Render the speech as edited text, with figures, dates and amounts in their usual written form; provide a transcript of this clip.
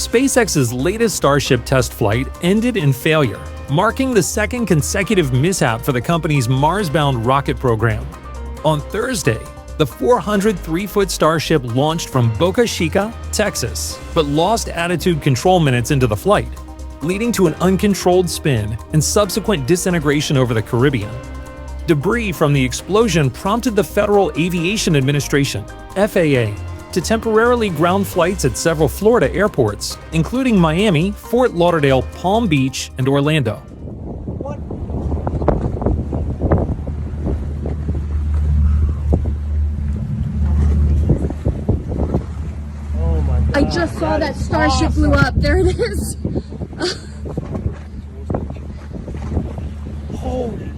SpaceX's latest Starship test flight ended in failure, marking the second consecutive mishap for the company's Mars-bound rocket program. On Thursday, the 403-foot Starship launched from Boca Chica, Texas, but lost attitude control minutes into the flight, leading to an uncontrolled spin and subsequent disintegration over the Caribbean. Debris from the explosion prompted the Federal Aviation Administration, FAA, to temporarily ground flights at several Florida airports, including Miami, Fort Lauderdale, Palm Beach, and Orlando. I just saw that Starship blew up. There it is. Holy